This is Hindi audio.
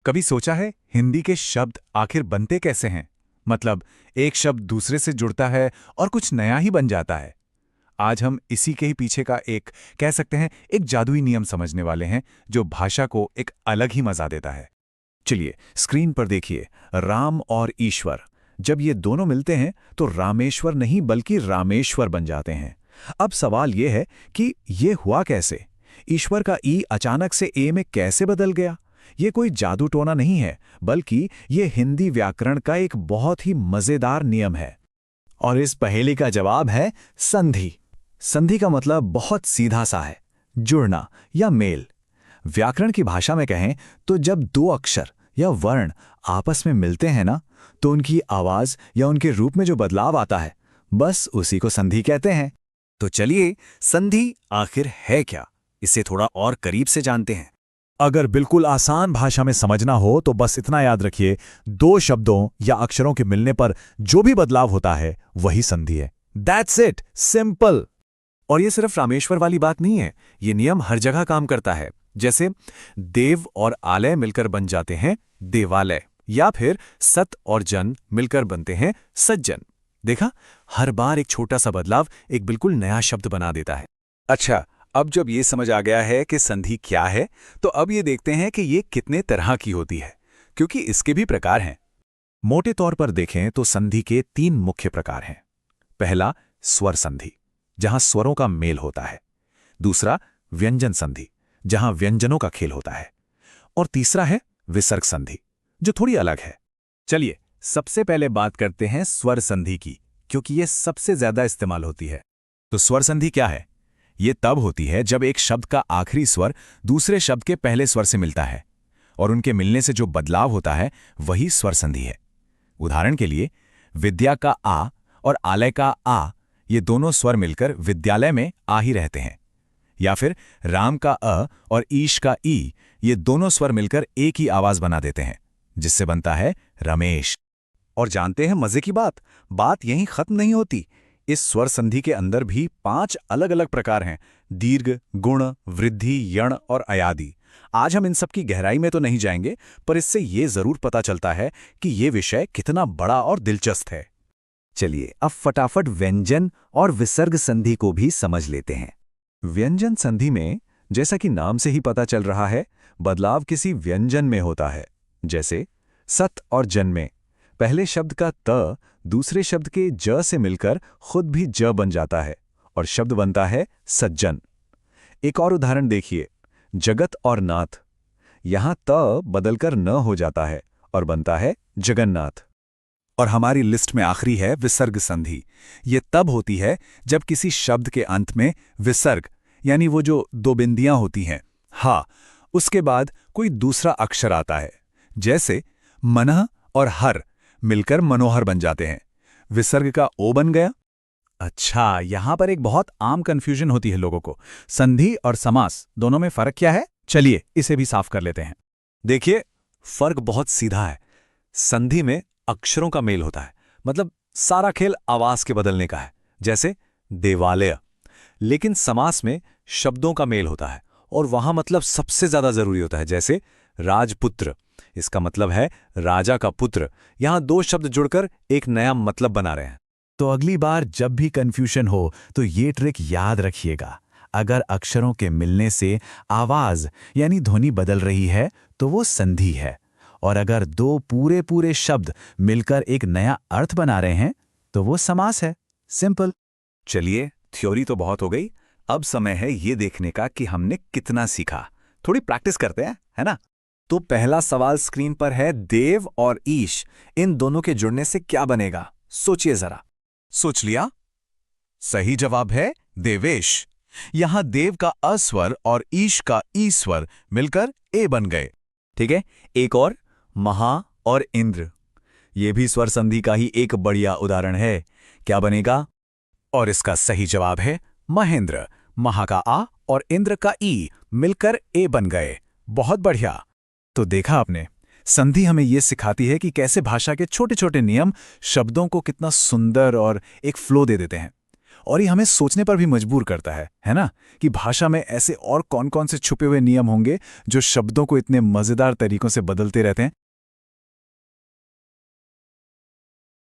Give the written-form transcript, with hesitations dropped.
कभी सोचा है हिंदी के शब्द आखिर बनते कैसे हैं? मतलब एक शब्द दूसरे से जुड़ता है और कुछ नया ही बन जाता है। आज हम इसी के ही पीछे का एक कह सकते हैं एक जादुई नियम समझने वाले हैं जो भाषा को एक अलग ही मजा देता है। चलिए स्क्रीन पर देखिए, राम और ईश्वर। जब ये दोनों मिलते हैं तो रामेश्वर नहीं बल्कि रामेश्वर बन जाते हैं। अब सवाल ये है कि ये हुआ कैसे? ईश्वर का ई अचानक से ए में कैसे बदल गया? ये कोई जादू टोना नहीं है, बल्कि ये हिंदी व्याकरण का एक बहुत ही मजेदार नियम है। और इस पहेली का जवाब है संधि। संधि का मतलब बहुत सीधा सा है, जुड़ना या मेल। व्याकरण की भाषा में कहें तो जब दो अक्षर या वर्ण आपस में मिलते हैं ना, तो उनकी आवाज या उनके रूप में जो बदलाव आता है, बस उसी को संधि कहते हैं। तो चलिए, संधि आखिर है क्या, इसे थोड़ा और करीब से जानते हैं। अगर बिल्कुल आसान भाषा में समझना हो तो बस इतना याद रखिए, दो शब्दों या अक्षरों के मिलने पर जो भी बदलाव होता है वही संधि है। That's it, simple. और ये सिर्फ रामेश्वर वाली बात नहीं है, ये नियम हर जगह काम करता है। जैसे देव और आलय मिलकर बन जाते हैं देवालय, या फिर सत और जन मिलकर बनते हैं सज्जन। देखा, हर बार एक छोटा सा बदलाव एक बिल्कुल नया शब्द बना देता है। अच्छा, अब जब ये समझ आ गया है कि संधि क्या है, तो अब ये देखते हैं कि ये कितने तरह की होती है, क्योंकि इसके भी प्रकार हैं। मोटे तौर पर देखें तो संधि के तीन मुख्य प्रकार हैं। पहला, स्वर संधि, जहां स्वरों का मेल होता है। दूसरा, व्यंजन संधि, जहां व्यंजनों का खेल होता है। और तीसरा है विसर्ग संधि, जो थोड़ी अलग है। चलिए, सबसे पहले बात करते हैं स्वर संधि की, क्योंकि ये सबसे ज्यादा इस्तेमाल होती है। तो स्वर संधि क्या है? ये तब होती है जब एक शब्द का आखिरी स्वर दूसरे शब्द के पहले स्वर से मिलता है, और उनके मिलने से जो बदलाव होता है वही स्वर संधि है। उदाहरण के लिए, विद्या का आ और आलय का आ, ये दोनों स्वर मिलकर विद्यालय में आ ही रहते हैं। या फिर राम का अ और ईश का ई, ये दोनों स्वर मिलकर एक ही आवाज बना देते हैं, जिससे बनता है रमेश। और जानते हैं मजे की बात यहीं खत्म नहीं होती। इस स्वर संधि के अंदर भी 5 अलग अलग प्रकार हैं: दीर्घ, गुण, वृद्धि, यण और अयादि। आज हम इन सब की गहराई में तो नहीं जाएंगे, पर इससे ये जरूर पता चलता है कि ये विषय कितना बड़ा और दिलचस्प है। चलिए अब फटाफट व्यंजन और विसर्ग संधि को भी समझ लेते हैं। व्यंजन संधि में, जैसा कि नाम से ही पता चल रहा है, बदलाव किसी व्यंजन में होता है। जैसे सत और जन में पहले शब्द का त दूसरे शब्द के ज से मिलकर खुद भी ज बन जाता है और शब्द बनता है सज्जन। एक और उदाहरण देखिए, जगत और नाथ। यहां त बदलकर न हो जाता है और बनता है जगन्नाथ। और हमारी लिस्ट में आखिरी है विसर्ग संधि। ये तब होती है जब किसी शब्द के अंत में विसर्ग, यानी वो जो दो बिंदियां होती हैं, हाँ, उसके बाद कोई दूसरा अक्षर आता है। जैसे मनः और हर मिलकर मनोहर बन जाते हैं, विसर्ग का ओ बन गया। अच्छा, यहां पर एक बहुत आम कंफ्यूजन होती है लोगों को, संधि और समास दोनों में फर्क क्या है? चलिए इसे भी साफ कर लेते हैं। देखिए, फर्क बहुत सीधा है। संधि में अक्षरों का मेल होता है, मतलब सारा खेल आवाज के बदलने का है, जैसे देवालय। लेकिन समास में शब्दों का मेल होता है, और वहां मतलब सबसे ज्यादा जरूरी होता है, जैसे राजपुत्र। इसका मतलब है राजा का पुत्र। यहां दो शब्द जुड़कर एक नया मतलब बना रहे हैं। तो अगली बार जब भी कंफ्यूजन हो तो ये ट्रिक याद रखिएगा। अगर अक्षरों के मिलने से आवाज यानी ध्वनि बदल रही है तो वो संधि है, और अगर दो पूरे पूरे शब्द मिलकर एक नया अर्थ बना रहे हैं तो वो समास है। सिंपल। चलिए, थ्योरी तो बहुत हो गई, अब समय है ये देखने का कि हमने कितना सीखा। थोड़ी प्रैक्टिस करते हैं, है ना? तो पहला सवाल स्क्रीन पर है, देव और ईश, इन दोनों के जुड़ने से क्या बनेगा? सोचिए जरा। सोच लिया? सही जवाब है देवेश। यहां देव का अस्वर और ईश का ई स्वर मिलकर ए बन गए। ठीक है, एक और, महा और इंद्र। ये भी स्वर संधि का ही एक बढ़िया उदाहरण है। क्या बनेगा? और इसका सही जवाब है महेंद्र। महा का आ और इंद्र का ई मिलकर ए बन गए। बहुत बढ़िया। तो देखा आपने, संधि हमें ये सिखाती है कि कैसे भाषा के छोटे छोटे नियम शब्दों को कितना सुंदर और एक फ्लो दे देते हैं। और ये हमें सोचने पर भी मजबूर करता है ना, कि भाषा में ऐसे और कौन-कौन से छुपे हुए नियम होंगे जो शब्दों को इतने मज़ेदार तरीकों से बदलते रहते हैं।